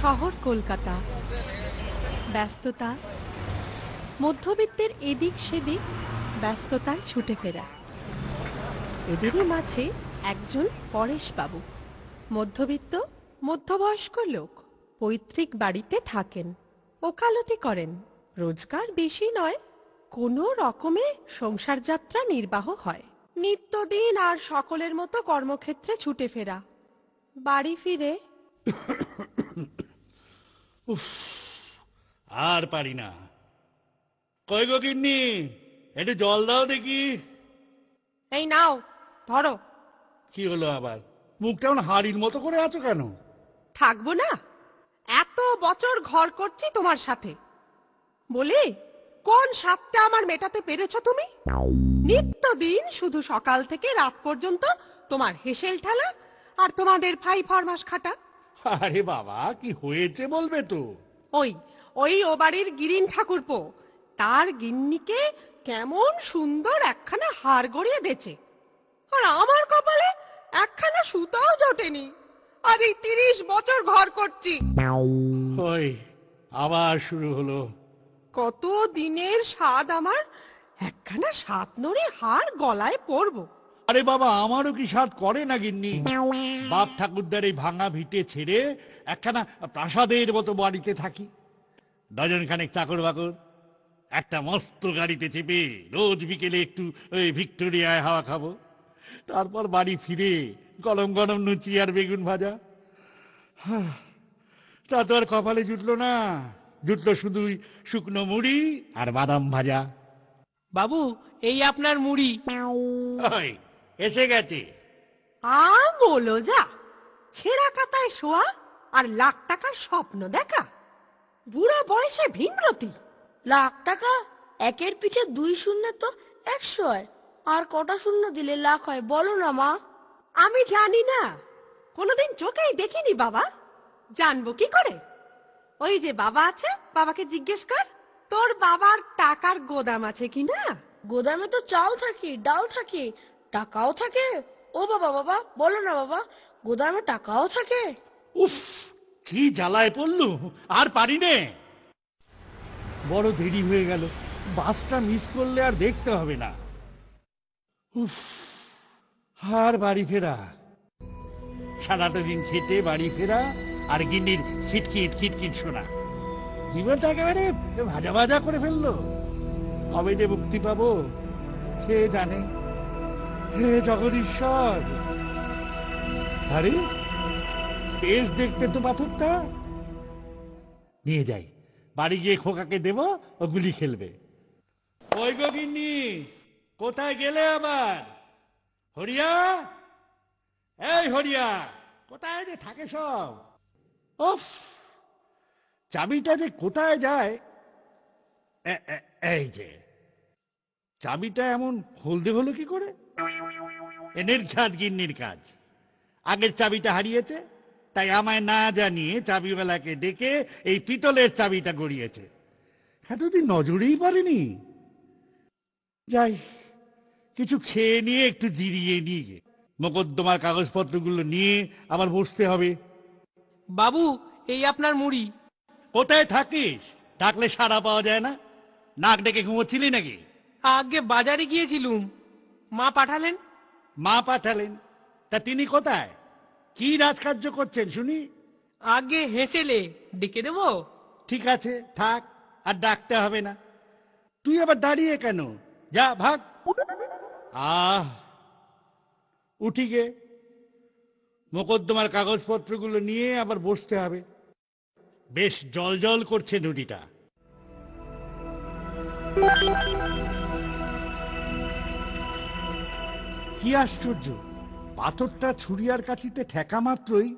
শহর কলকাতা। ব্যস্ততা, মধ্যবিত্তের এদিক সেদিক ব্যস্ততায় ছুটে ফেরা। এদেরই মাঝে একজন পরেশবাবু, মধ্যবিত্ত মধ্যবয়স্ক লোক, পৈতৃক বাড়িতে থাকেন, ওকালতি করেন। রোজগার বেশি নয়, কোনো রকমে সংসার যাত্রা নির্বাহ হয়। নিত্যদিন আর সকলের মতো কর্মক্ষেত্রে ছুটে ফেরা। বাড়ি ফিরে আর পারি না। কই গো গিন্নি, একটু জল দাও দেখি। এই নাও, ধরো। কি হলো আবার? মুখটা এমন হাড়ির মতো করে আছো কেন? থাকবো না? এত বছর ঘর করছি তোমার সাথে, বলি কোন স্বাদটা আমার মেটাতে পেরেছ তুমি? নিত্যদিন শুধু সকাল থেকে রাত পর্যন্ত তোমার হেসেল ঠেলা আর তোমাদের ফাই ফরমাস খাটা। আরে বাবা, কি হয়েছে বলবে তো? ওই ওই ও বাড়ির গিরিন ঠাকুরপো তার গিন্নিকে কেমন সুন্দর একখানা হার গড়িয়ে দেছে, আর আমার কপালে একখানা সুতাও জোটেনি। আর এই 30 বছর ঘর করছি। ওই আবার শুরু হলো। কত দিনের স্বাদ আমার একখানা সাত নড়ে হার গলায় পরবো। আরে বাবা, আমারও কি সাধ করে না গিন্নি? বাপ ঠাকুরদার এই ভাঙা ভিটে ছেড়ে একখানা প্রাসাদের মতো বাড়িতে থাকি, ডজন খানেক চাকর বাকর, একটা মস্ত গাড়িতে চেপে রোজ বিকেলে একটু ওই ভিক্টোরিয়ায় হাওয়া খাবো, তারপর বাড়ি ফিরে গরম গরম লুচি আর বেগুন ভাজা। তা তো আর কপালে জুটলো না, জুটলো শুধুই শুকনো মুড়ি আর বাদাম ভাজা। বাবু, এই আপনার মুড়ি। ওই এসে গেছে। বলো যা, ছেঁড়া কাতায় শোয়া আর লাখ টাকার স্বপ্ন দেখা। বুড়া বয়সে ভীমরতি। লাখ টাকা? একের পিঠে 2 শূন্য তো 100 হয়। আর কটা শূন্য দিলে লাখ হয় বলো না মা? আমি জানি না, কোনোদিন চোখেই দেখিনি বাবা। জানবো কি করে? ওই যে বাবা আছে, বাবাকে জিজ্ঞেস কর তোর বাবার টাকার গোদাম আছে কিনা। গোদামে তো চাল থাকে, ডাল থাকে, টাকাও থাকে। ও বাবা, বাবা বলো না বাবা, গোদামে টাকাও থাকে? উফ, কি জ্বালায় পড়লু, আর পারি নে। বড় দেরি হয়ে গেল, বাসটা মিস করলে আর দেখতে হবে না। উফ, আর বাড়ি ফেরা, সারাটা দিন খেটে বাড়ি ফেরা আর গিন্নির খিটখিট খিটখিট শোনা। জীবনটা একেবারে ভাজা ভাজা করে ফেললো। কবে যে মুক্তি পাবো কে জানে। হে জগদীশ্বর! আরে বেশ দেখতে তো পাথরটা। নিয়ে যাই, বাড়ি গিয়ে খোকাকে দেব, ও গুলি খেলবে। ওই গো গিন্নি, কোথায় গেলে আবার? হরিয়া, এই হরিয়া, কোথায় যে থাকে সব? উফ, চাবিটা যে কোথায় যায়। এই যে চাবিটা এমন হলদে হলো কি করে? এনের ঘাট গিন্নির কাজ। আগের চাবিটা হারিয়েছে, তাই আমায় না জানিয়ে চাবিওয়ালাকে ডেকে এই পিতলের চাবিটা গড়িয়েছে। এতদিন নজরেই পড়েনি। যাই, কিছু খেয়ে নিয়ে একটু জিরিয়ে নিয়ে মোকদ্দমার কাগজপত্রগুলো নিয়ে আবার বসতে হবে। বাবু, এই আপনার মুড়ি। কোথায় থাকিস? ডাকলে সাড়া পাওয়া যায় না? নাক ডেকে ঘুমোচ্ছিলি নাকি? আগে বাজারে গিয়েছিলুম, মা পাঠালেন। মা পাঠালেন? তা তিনি কোথায়? কি রাজকার্য করছেন শুনি? আগে হেসেলে ডেকে দেবো। ঠিক আছে, থাক, আর ডাকতে হবে না। তুই আবার দাঁড়িয়ে কেন? যা, ভাগ। আহ, উঠি গে, মোকদ্দমার কাগজপত্রগুলো নিয়ে আবার বসতে হবে। বেশ জল জল করছে নুড়িটা। কি আশ্চর্য, পাথরটা ছুরিয়ার কাঁচিতে ঠেকা মাত্রই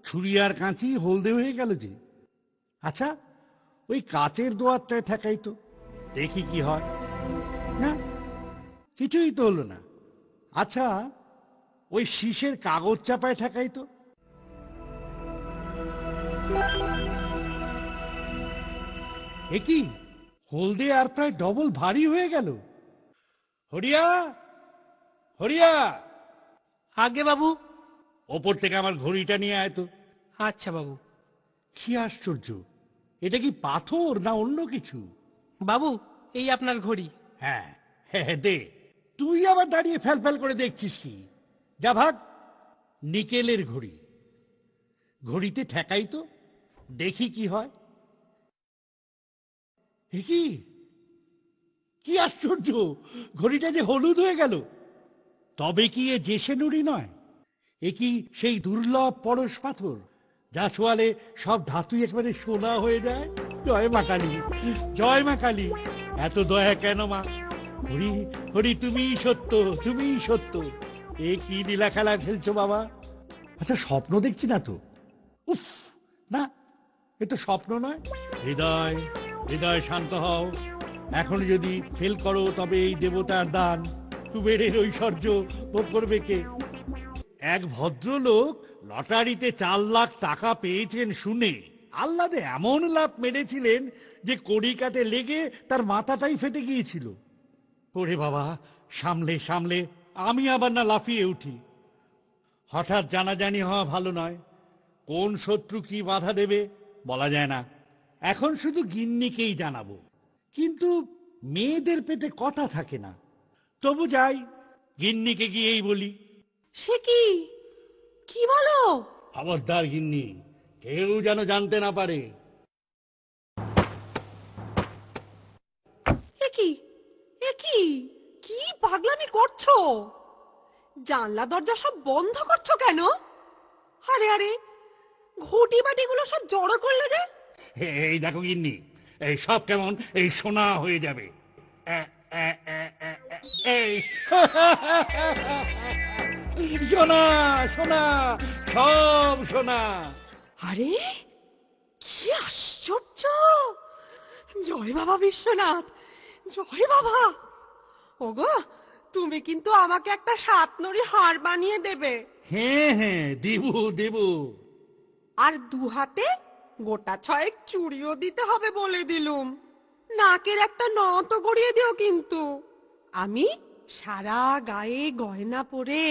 ছুরিয়ার কাঁচি হলদে হয়ে গেল যে। আচ্ছা, ওই কাচের দোয়ারটায় ঠেকাই তো, দেখি কি হয়। না, কিছুই তো হলো না। আচ্ছা, ওই শীষের কাগজ চাপায় ঠেকাই তো। এ কি, হলদে আর প্রায় ডবল ভারী হয়ে গেল। হরিয়া, হরিয়া! আগে বাবু। ওপর থেকে আমার ঘড়িটা নিয়ে আয় তো। আচ্ছা বাবু। কি আশ্চর্য, এটা কি পাথর না অন্য কিছু? বাবু, এই আপনার ঘড়ি। হ্যাঁ হ্যাঁ, দে। তুই আবার দাঁড়িয়ে ফ্যাল ফ্যাল করে দেখছিস কি? যা ভাগ। নিকেলের ঘড়ি, ঘড়িতে ঠেকাই তো, দেখি কি হয়। এ কি, কি আশ্চর্য, ঘড়িটা যে হলুদ হয়ে গেল। তবে কি এ জেসে নুড়ি নয়? এ কি সেই দুর্লভ পরশ পাথর যা ছোঁয়ালে সব ধাতুই একেবারে সোনা হয়ে যায়? জয় মা কালী, জয় মা কালী। এত দয়া কেন মা? হরি হরি, তুমিই সত্য, তুমিই সত্য। এ কি লীলা খেলা খেলছো বাবা? আচ্ছা, স্বপ্ন দেখছি না তো? উফ, না, এ তো স্বপ্ন নয়। হৃদয়, হৃদয় শান্ত হও। এখন যদি ফেল করো তবে এই দেবতার দান, কুবেরের ঐশ্বর্য ভোগ করবে কে? এক ভদ্রলোক লটারিতে 4 লাখ টাকা পেয়েছেন শুনে আহ্লাদে এমন লাফ মেরেছিলেন যে কড়িকাঠে লেগে তার মাথাটাই ফেটে গিয়েছিল। ওরে বাবা, সামলে সামলে, আমি আবার না লাফিয়ে উঠি। হঠাৎ জানাজানি হওয়া ভালো নয়। কোন শত্রু কি বাধা দেবে বলা যায় না। এখন শুধু গিন্নিকেই জানাবো, কিন্তু মেয়েদের পেটে কথা থাকে না। তবু যাই, গিন্নিকে গিয়েই বলি। সে কি, কি বলো? খবরদার গিন্নি, কেউ যেন জানতে না পারে। এ কি, এ কি, কি পাগলামি করছো? জানলা দরজা সব বন্ধ করছো কেন? আরে আরে, ঘটি বাটিগুলো সব জড়ো করলে যে। এই দেখো গিন্নি, এই সব কেমন এই সোনা হয়ে যাবে। এই সোনা, সোনা, সব সোনা। আরে, কি আশ্চর্য! জয় বাবা বিশ্বনাথ, জয় বাবা। ওগো, তুমি কিন্তু আমাকে একটা 7 নড়ি হার বানিয়ে দেবে। হ্যাঁ হ্যাঁ, দেব দেব। আর 2 হাতে গোটা 6 চুড়িও দিতে হবে বলে দিলুম। নাকের একটা নত গড়িয়ে দিও কিন্তু। আমি সারা গায়ে গয়না পরে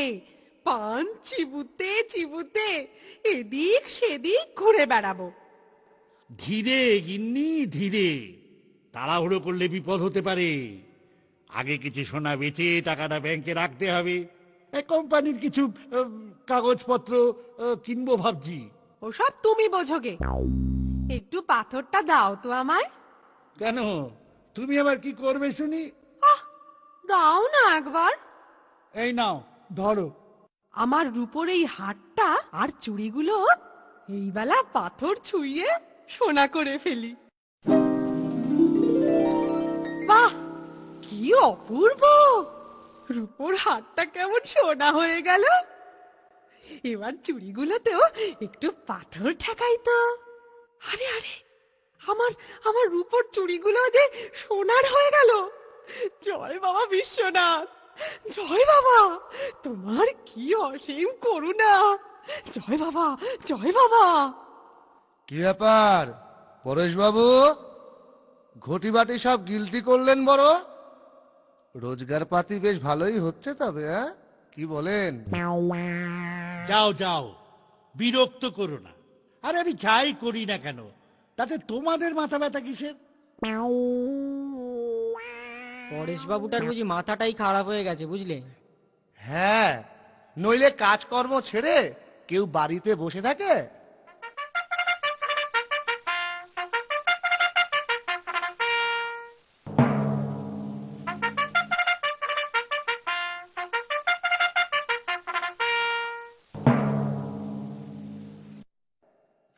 পান চিবুতে চিবুতে এদিক সেদিক ঘুরে বেড়াবো। ধীরে গিন্নি, ধীরে। তাড়াহুড়ো করলে বিপদ হতে পারে। আগে কিছু সোনা বেচে টাকাটা ব্যাংকে রাখতে হবে। কোম্পানির কিছু কাগজপত্র কিনবো ভাবছি। ওসব তুমি বোঝোগে। একটু পাথরটা দাও তো আমায়। কেন, তুমি আবার কি করবে শুনি? আহ, দাও না একবার। এই নাও, ধরো। আমার রূপোর এই হারটা আর চুড়িগুলো এই বেলা পাথর ছুঁয়ে সোনা করে ফেলি। বাহ, কি অপূর্ব! রূপোর হারটা কেমন সোনা হয়ে গেল। এবার চুড়িগুলোতেও একটু পাথর ঠেকাই তো। আরে আরে, আমার আমার রূপোর চুড়িগুলো যে সোনার হয়ে গেল। জয় বাবা বিশ্বনাথ, জয় বাবা, তোমার কি অসীম করুণা। জয় বাবা, জয় বাবা। কি ব্যাপার পরেশবাবু, ঘটি বাটি সব গিলতি করলেন বড়? রোজগার পাতি বেশ ভালোই হচ্ছে তবে, হ্যাঁ? কি বলেন? যাও যাও, বিরক্ত করো না। আরে আমি যাই করি না কেন, তাতে তোমাদের মাথা ব্যথা কিসের? পরেশবাবুটার বুঝি মাথাটাই খারাপ হয়ে গেছে, বুঝলে? হ্যাঁ, নইলে কাজকর্ম ছেড়ে কেউ বাড়িতে বসে থাকে?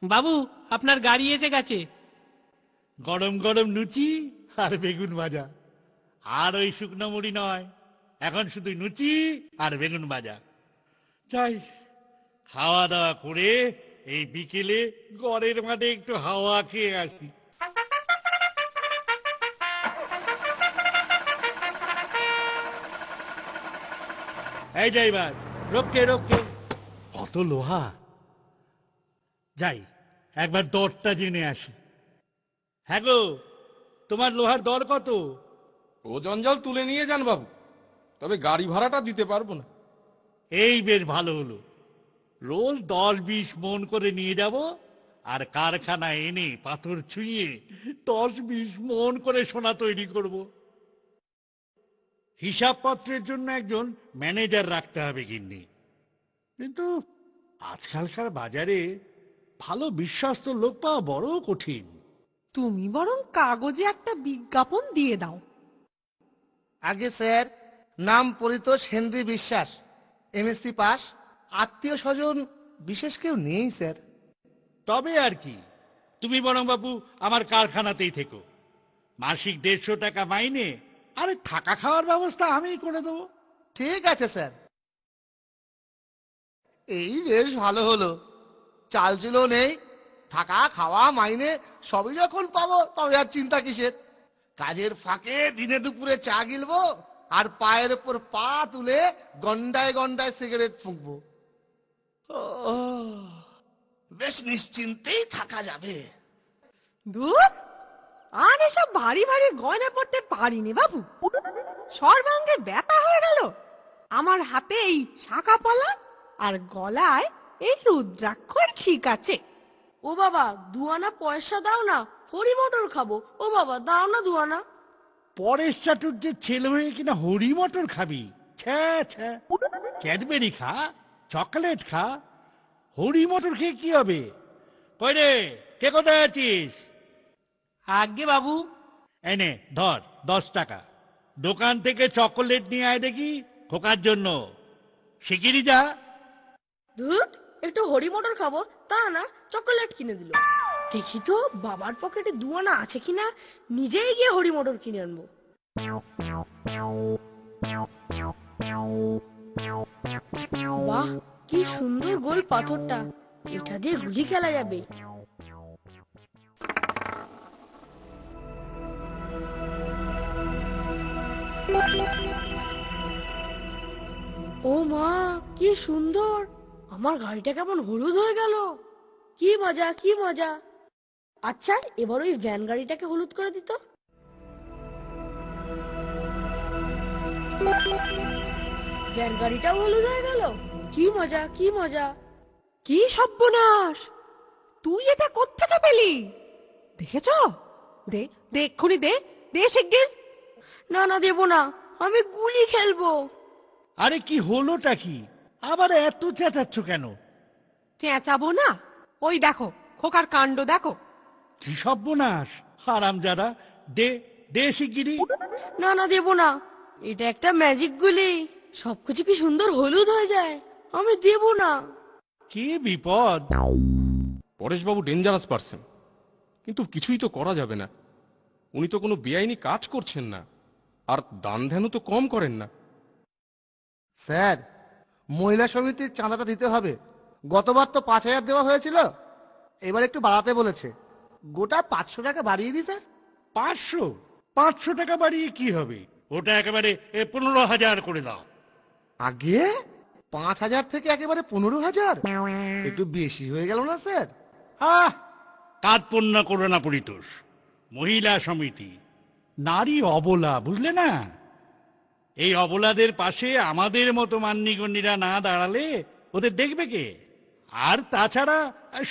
বাবু, আপনার গাড়ি এসে গেছে। গরম গরম লুচি আর বেগুন ভাজা। আর ওই শুকনো মুড়ি নয়, এখন শুধু লুচি আর বেগুন ভাজা। চাই খাওয়া দাওয়া করে এই বিকেলে গড়ের মাঠে একটু হাওয়া খেয়ে আসি। এই ড্রাইভার, রোকে রোকে। কত লোহা! যাই, একবার দরটা জেনে আসি। হ্যাঁ গো, তোমার লোহার দর কত? ও জঞ্জাল তুলে নিয়ে যান বাবু, তবে গাড়ি ভাড়াটা দিতে পারবো না। এই বেশ ভালো হলো। রোজ 10-20 মন করে নিয়ে যাব, আর কারখানা এনে পাথর ছুঁয়ে 10-20 মন করে সোনা তৈরি করব। হিসাবপত্রের জন্য একজন ম্যানেজার রাখতে হবে গিন্নি। কিন্তু আজকালকার বাজারে ভালো বিশ্বস্ত লোক পাওয়া বড় কঠিন। তুমি বরং কাগজে একটা বিজ্ঞাপন দিয়ে দাও। আগে স্যার, নাম পরিতোষ হেনরি বিশ্বাস, এমএসসি পাস, আত্মীয় স্বজন বিশেষ কেউ নেই স্যার। তবে আর কি, তুমি বরং বাবু আমার কারখানাতেই থেকো। মাসিক 150 টাকা মাইনে, আরে থাকা খাওয়ার ব্যবস্থা আমিই করে দেবো। ঠিক আছে স্যার। এই বেশ ভালো হলো, চাল চুলো নেই, থাকা খাওয়া মাইনে সবই যখন পাবো তবে আর চিন্তা কিসের। কাজের ফাঁকে দিনে দুপুরে চা গিলবো আর পায়ের উপর পা তুলে গন্ডায় গন্ডায় সিগারেট ফুঁকবো। বেশ নিশ্চিন্তেই থাকা যাবে। দূর, আর এসব ভারী ভারী গয়না পড়তে পারিনি বাবু, সর্বাঙ্গে ব্যথা হয়ে গেল। আমার হাতে এই শাঁখা পলা আর গলায় এই রুদ্রাক্ষর ঠিক আছে। ও বাবা, 2 আনা পয়সা দাও না, হরি মটর খাবো। ও বাবা, দাও না 2 আনা। পরেশ চাটুর্যের ছেলে হয়ে কিনা হরি মটর খাবি? ছ্যা ছ্যা, ক্যাডবেরি খা, চকলেট খা, হরি মটর খেয়ে কি হবে? কই রে, কে কোথায় আছিস? আজ্ঞে বাবু। এনে ধর 10 টাকা, দোকান থেকে চকোলেট নিয়ে আয় দেখি খোকার জন্য। শিগগিরই যা। ধুত, একটু হরি মটর খাবো তা না, চকোলেট কিনে দিল। দেখি তো বাবার পকেটে 2 আনা আছে কিনা, নিজেই গিয়ে হরি মটর কিনে আনবো। বাহ, কি সুন্দর গোল পাথরটা, এটা দিয়ে গুলি খেলা যাবে। ও মা, কি সুন্দর! আমার গাড়িটা কেমন হলুদ হয়ে গেল। কি মজা, কি মজা! আচ্ছা, এবার ওই ভ্যান গাড়িটাকে হলুদ করে দিত। ভ্যান গাড়িটাও হলুদ হয়ে গেল। কি মজা, কি মজা! কি সর্বনাশ, তুই এটা কোত্থেকে পেলি? দেখেছ? দে দে, এক্ষুনি দে, দে শিগগির। না না, দেব না, আমি গুলি খেলবো। আরে কি হলোটা কি? আবার এত চেঁচাচ্ছ কেন? চেঁচাবো না? ওই দেখো, খোকার কাণ্ড দেখো। কি সর্বনাশ, হারামজাদা! দে দে শিগগিরই। না না, দেব না, এটা একটা ম্যাজিক গুলি, সবকিছু কি সুন্দর হলুদ হয়ে যায়। আমি দেব না। কি বিপদ! পরেশবাবু ডেঞ্জারাস পারসন, কিন্তু কিছুই তো করা যাবে না। উনি তো কোনো বেআইনি কাজ করছেন না, আর দান ধ্যানও তো কম করেন না। স্যার, মহিলা সমিতির চাঁদাটা দিতে হবে। গতবার তো 5,000 দেওয়া হয়েছিল, এবার একটু বাড়াতে বলেছে। গোটা 500 টাকা বাড়িয়ে দিই স্যার। 500 টাকা বাড়িয়ে কি হবে? ওটা একেবারে 15,000 করে দাও। আগে 5,000 থেকে একেবারে 15,000, একটু বেশি হয়ে গেল না স্যার? আহ, কাৎপন্য করো না পরিতোষ। মহিলা সমিতি, নারী অবলা, বুঝলে না? এই অবলাদের পাশে আমাদের মতো মান্যিগণ্যিরা না দাঁড়ালে ওদের দেখবে কে? আর তাছাড়া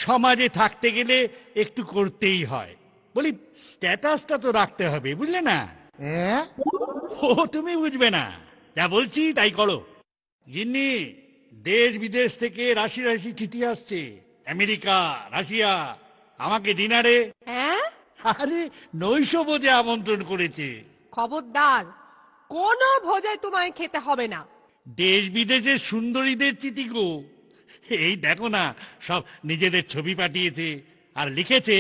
সমাজে থাকতে গেলে একটু করতেই হয়। বলি, স্ট্যাটাসটা তো রাখতে হবে, বুঝলে না? হ্যাঁ, ও তুমি বুঝবে না, যা বলছি তাই করো। গিন্নি, দেশ বিদেশ থেকে রাশি রাশি চিঠি আসছে। আমেরিকা, রাশিয়া আমাকে ডিনারে, হ্যাঁ, আরে নৈশ ভোজে আমন্ত্রণ করেছে। খবরদার, কোনো ভোজে তোমায় খেতে হবে না। দেশ বিদেশের সুন্দরীদের চিঠি গো। এই দেখো না, সব নিজেদের ছবি পাঠিয়েছে আর লিখেছে,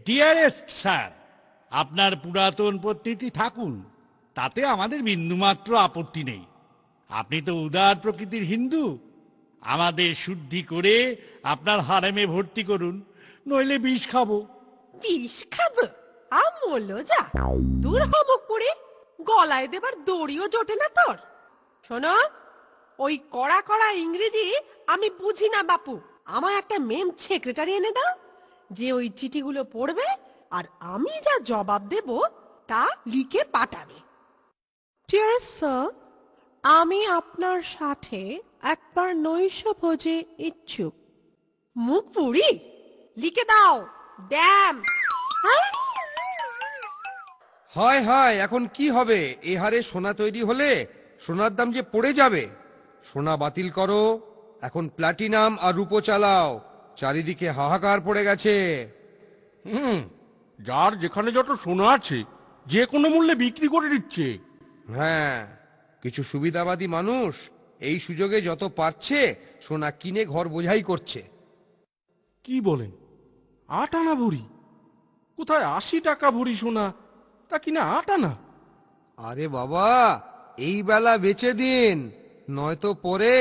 ডিয়ারেস্ট স্যার, আপনার পুরাতন পত্নীটি থাকুন, তাতে আমাদের বিন্দুমাত্র আপত্তি নেই। আপনি তো উদার প্রকৃতির হিন্দু, আমাদের শুদ্ধি করে আপনার হারেমে ভর্তি করুন, নইলে বিষ খাবো। বিষ খাবো? আমল যা, দূর হবো করে, গলায় দেবার দড়িও জোটে না তোর। শোনো, ওই কড়া কড়া ইংরেজি আমি বুঝি না বাপু। আমার একটা মেম সেক্রেটারি এনে দাও, যে ওই চিঠিগুলো পড়বে আর আমি যা জবাব দেব তা লিখে পাঠাবে। ডিয়ার স্যার, আমি আপনার সাথে একবার নৈশ ভোজে ইচ্ছুক। মুখ পুরি, লিখে দাও ড্যাম। হয় হয়, এখন কি হবে? এ হারে সোনা তৈরি হলে সোনার দাম যে পড়ে যাবে। সোনা বাতিল করো, এখন প্লাটিনাম আর রূপো চালাও। চারিদিকে হাহাকার পড়ে গেছে। যার যেখানে যত সোনা আছে যে কোনো মূল্যে বিক্রি করে দিচ্ছে। হ্যাঁ, কিছু সুবিধাবাদী মানুষ এই সুযোগে যত পারছে সোনা কিনে ঘর বোঝাই করছে। কি বলেন? 8 আনা ভরি? কোথায় 80 টাকা ভরি সোনা, তা কিনা 8 আনা? আরে বাবা, এই বেলা বেচে দিন, নয়তো পরে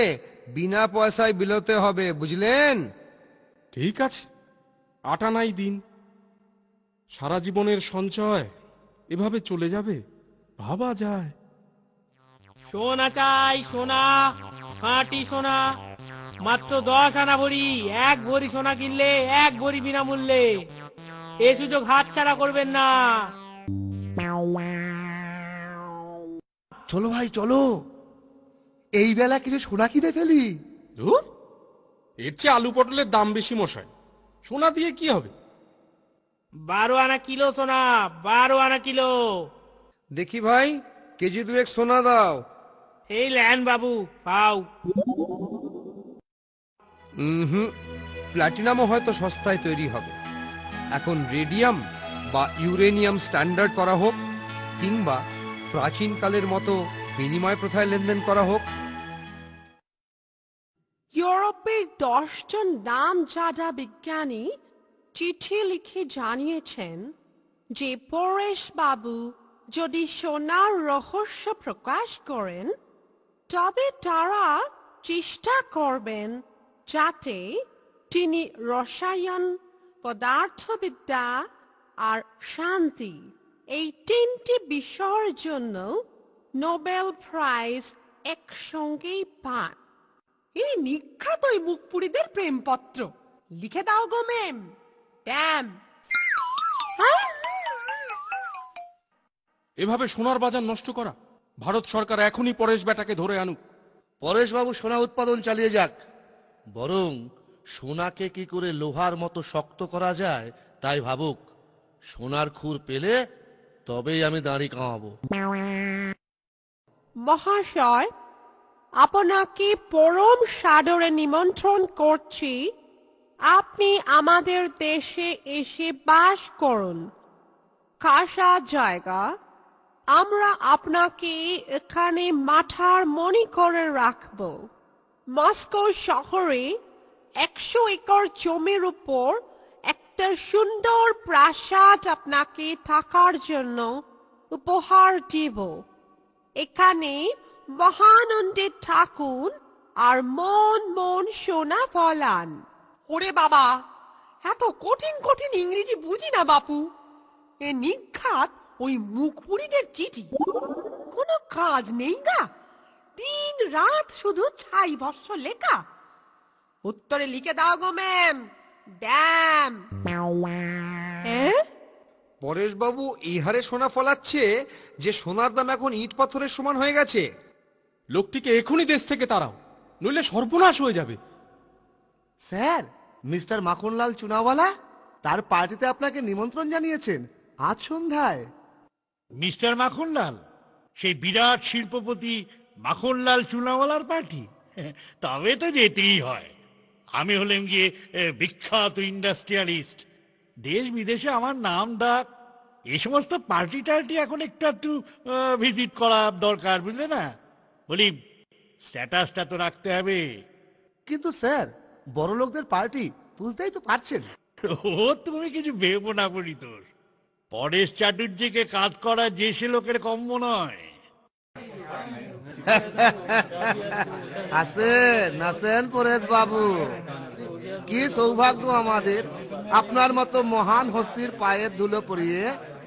বিনা পয়সায় বিলোতে হবে, বুঝলেন? ঠিক আছে, 8 আনাই দিন। সারা জীবনের সঞ্চয় এভাবে চলে যাবে, ভাবা যায়? সোনা চাই, সোনা, খাঁটি সোনা, মাত্র 10 আনা ভরি। 1 ভরি সোনা কিনলে 1 ভরি বিনামূল্যে। এ সুযোগ হাতছাড়া করবেন না। চলো ভাই চলো, এই বেলা কিছু সোনা কিনে ফেলি। ধুর, এর চেয়ে আলু পটলের দাম বেশি মশাই। সোনা দিয়ে কি হবে? 12 আনা কিলো সোনা, 12 আনা কিলো। দেখি ভাই, কেজি 2 সোনা দাও। এই ল্যান বাবু, পাও। হুম, প্ল্যাটিনামও হয়তো সস্তায় তৈরি হবে। এখন রেডিয়াম বা ইউরেনিয়াম স্ট্যান্ডার্ড করা হোক, কিংবা প্রাচীনকালের মতো বিনিময় প্রথায় লেনদেন করা হোক। ইউরোপের 10 জন নামজাদা বিজ্ঞানী চিঠি লিখে জানিয়েছেন যে পরেশ বাবু যদি সোনার রহস্য প্রকাশ করেন তবে তারা চেষ্টা করবেন যাতে তিনি রসায়ন, পদার্থবিদ্যা আর শান্তি এই 3টি বিষয়ের জন্য নোবেল প্রাইজ একসঙ্গেই পান। এই নিখ্যাত ওই মুখপুরীদের প্রেমপত্র লিখে দাও গো ম্যাম, ড্যাম। এভাবে সোনার বাজার নষ্ট করা? ভারত সরকার এখনই পরেশ বেটাকে ধরে আনুক। পরেশবাবু সোনা উৎপাদন চালিয়ে যাক, বরং সোনাকে কি করে লোহার মতো শক্ত করা যায় তাই ভাবুক। সোনার খুর পেলে তবেই আমি দাঁড়ি কামাবো। মহাশয়, আপনাকে পরম সাদরে নিমন্ত্রণ করছি আপনি আমাদের দেশে এসে বাস করুন। খাসা জায়গা, আমরা আপনাকে এখানে মাথার মণি করে রাখব। মস্কো শহরে 100 একর জমির উপর একটা সুন্দর প্রাসাদ আপনাকে থাকার জন্য উপহার দিব। এখানে মহানন্দে থাকুন আর মন মন সোনা ফলান। ওরে বাবা, এত কঠিন কঠিন ইংরেজি বুঝি না বাপু। এ নিঘাত ওই মুখপুরীদের চিঠি, কোনো কাজ নেই গা, দিন রাত শুধু ছাই ভস্য লেখা। উত্তরে লিখে দাও গো ম্যাম, ড্যাম। পরেশবাবু এই হারে সোনা ফলাচ্ছে যে সোনার দাম এখন ইট পাথরের সমান হয়ে গেছে। লোকটিকে এখনই দেশ থেকে তাড়াও, নইলে সর্বনাশ হয়ে যাবে। স্যার, মিস্টার মাখনলাল চুনাওয়ালা তার পার্টিতে আপনাকে নিমন্ত্রণ জানিয়েছেন আজ সন্ধ্যায়। মিস্টার মাখনলাল, সেই বিরাট শিল্পপতি মাখনলাল চুনাওয়ালার পার্টি? তবে তো যেতেই হয়। আমি হলাম গিয়ে বিখ্যাত ইন্ডাস্ট্রিয়ালিস্ট, দেশ বিদেশে আমার নাম ডাক। এই সমস্ত পার্টি টার্টি এখন একটু ভিজিট করা দরকার, বুঝলে না? বলি, স্ট্যাটাসটা তো রাখতে হবে। কিন্তু স্যার, বড় লোকদের পার্টি, বুঝতেই তো পারছেন। ও তুমি কিছু ভেবো না পরিতোষ, পরেশ চাটুর্যকে কাজ করা যে সে লোকের কম্য নয়। আসেন আসেন পরেশ বাবু, কি সৌভাগ্য আমাদের আপনার মতো মহান হস্তির পায়ের ধুলো পরিয়ে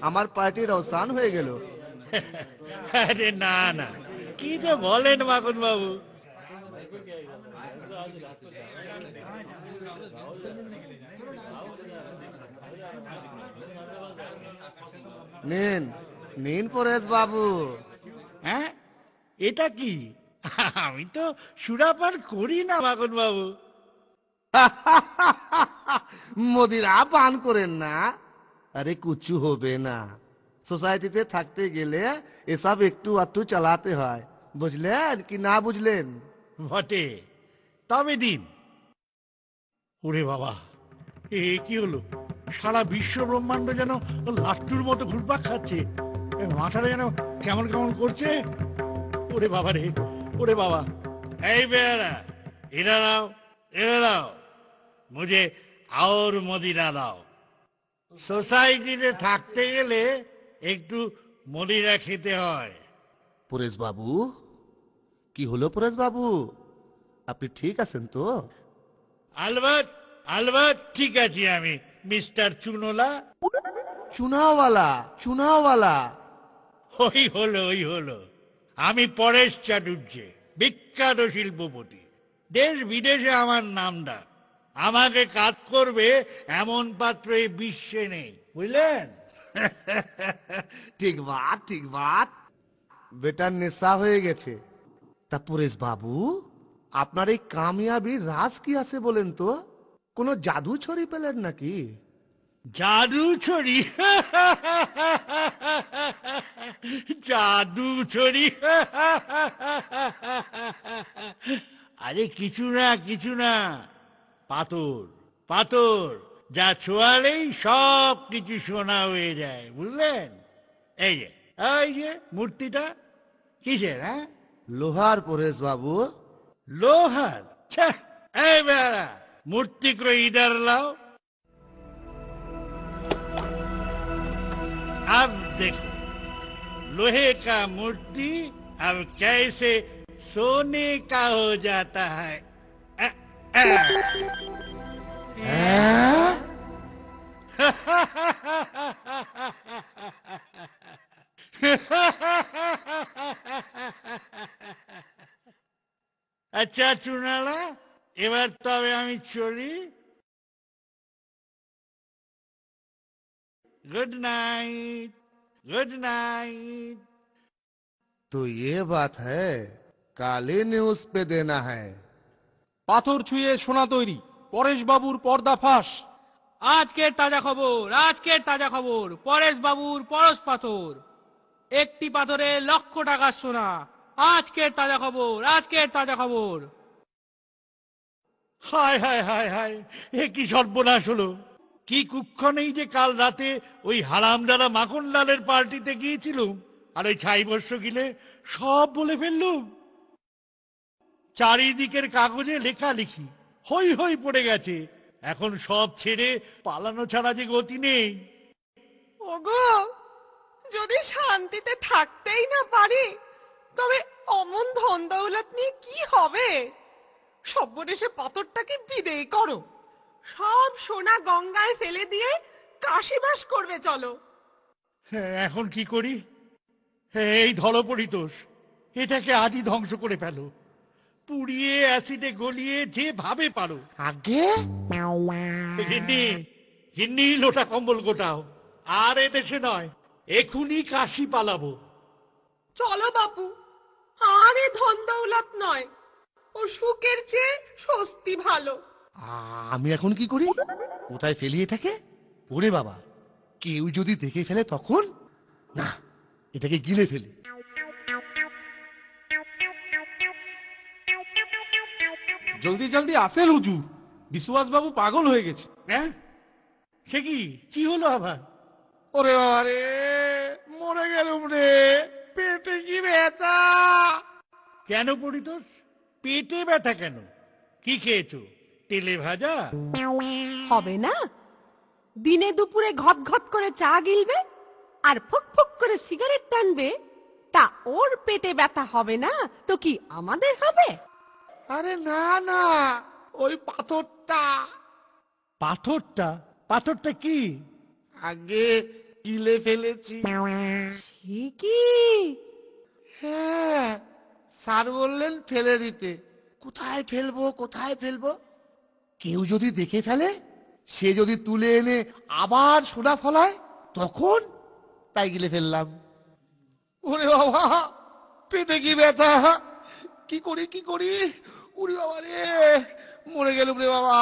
আমার পার্টির অবসান হয়ে গেল। আরে না না, কি যে বলেন মাখন বাবু। নিন নিন পরেশ বাবু। হ্যাঁ, এটা কি? আমি তো সুরাপান করি না মাখন বাবু। মদিরা পান করেন না? আরে কুচু হবে না, সোসাইটিতে থাকতে গেলে এসব একটু আধটু চালাতে হয়, বুঝলেন কি না বুঝলেন? বটে, তবে দিন। ওরে বাবা, এ কি হলো? সারা বিশ্ব ব্রহ্মাণ্ড যেন লাট্টুর মতো ঘুরপাক খাচ্ছে, মাথাটা যেন কেমন কেমন করছে। ওরে বাবা রে, ওরে বাবা। এই বেয়ারা, এরা দাও, এরা দাও, মুঝে আর মদিরা দাও। সোসাইটিতে থাকতে গেলে একটু মদিরা খেতে হয়। পরেশ বাবু, কি হলো পরেশ বাবু, আপনি ঠিক আছেন তো? আলবাত আলবাত ঠিক আছি আমি, মিস্টার চুনোলা। চুনাওয়ালা, চুনাওয়ালা। ওই হলো, ওই হলো। আমি পরেশ চাটুর্যে, বিখ্যাত শিল্পপতি। দেশ বিদেশে আমার নামডাক। আমাকে কাজ করবে এমন পাত্র এই বিশ্বে নেই, বুঝলেন? ঠিক বাত, ঠিক বাত। বেটার নেশা হয়ে গেছে। তা পরেশ বাবু, আপনার এই কামিয়াবির রাজ কি আছে বলেন তো? কোনো জাদু ছড়ি পেলেন নাকি? জাদু ছড়ি? জাদু ছড়ি? আরে কিছু না, কিছু না। পাথর, পাথর, যা ছোঁয়ালেই সব কিছু সোনা হয়ে যায়, বুঝলেন? এই যে, এই যে মূর্তিটা কিসের? হ্যাঁ, লোহার পরেশ বাবু। लोहार? छह, ऐ बेरा, मूर्ति को इधर लाओ। अब देखो, लोहे का मूर्ति अब कैसे सोने का हो जाता है। अ, अ। আচ্ছা চুনালা, এবার তবে আমি চলি। Good night, good night. तो ये बात है, काले न्यूज पे देना है। পাথর ছুঁয়ে সোনা তৈরি, পরেশ বাবুর পর্দা ফাঁস। আজকের তাজা খবর, আজকের তাজা খবর, পরেশ বাবুর পরশ পাথর, একটি পাথরে লক্ষ টাকার সোনা। আজকের তাজা খবর, আজকের তাজা খবর। হায় হায় হায় হায়, এ কি সর্বনাশ হলো! কি কুক্ষণেই যে কাল রাতে ওই হারামদাদা মাখনলালের পার্টিতে গিয়েছিলুম, আর ওই ছাই বর্ষ গিলে সব বলে ফেললুম। চারিদিকের কাগজে লেখালেখি হই হই পড়ে গেছে। এখন সব ছেড়ে পালানো ছাড়া যে গতি নেই। ওগো, যদি শান্তিতে থাকতেই না পারি, তবে অমন ধন দৌলত নিয়ে কি হবে? সব্বনেশে পাথরটাকে বিদেয় করো, সব সোনা গঙ্গায় ফেলে দিয়ে কাশিবাস করবে চলো। হ্যাঁ, এখন কি করি? হ্যাঁ, এই ধরো পরিতোষ, এটাকে আজই ধ্বংস করে ফেলো, পুড়িয়ে অ্যাসিডে গলিয়ে যেভাবে পারো। আগে হিন্নি, হিন্নি, লোটা কম্বল গোটাও। আর এ দেশে নয়, এখুনি কাশি পালাবো। চলো বাপু, আরে ধন দৌলত নয়, ও সুখের চেয়ে স্বস্তি ভালো। আমি এখন কি করি? কোথায় ফেলিয়ে থাকে? ওরে বাবা, কেউ যদি দেখে ফেলে তখন? না, এটাকে গিলে ফেলি। জলদি জলদি আসেন হুজুর, বিশ্বাস বাবু পাগল হয়ে গেছে। হ্যাঁ, সে কি, কি হলো আবার? ওরে বাবা রে, মরে গেলুম রে, পেটে কি ব্যথা! কেন পরিতোষ, পেটে ব্যথা কেন? কি খেয়েছো? তেলে ভাজা? হবে না, দিনে দুপুরে ঘট ঘট করে চা গিলবে আর ফুক ফুক করে সিগারেট টানবে, তা ওর পেটে ব্যথা হবে না তো কি আমাদের হবে? আরে না না, ওই পাথরটা। পাথরটা? পাথরটা কি? আগে গিলে ফেলেছি। সে কি? হ্যাঁ, স্যার বললেন ফেলে দিতে। কোথায় ফেলবো, কোথায় ফেলবো? কেউ যদি দেখে ফেলে, সে যদি তুলে এনে আবার সোনা ফলায়, তখন? তাই গিলে ফেললাম। ওরে বাবা, পেটে কি ব্যথা! কি করি, কি করি? ওরে বাবা রে, মরে গেলুম রে বাবা।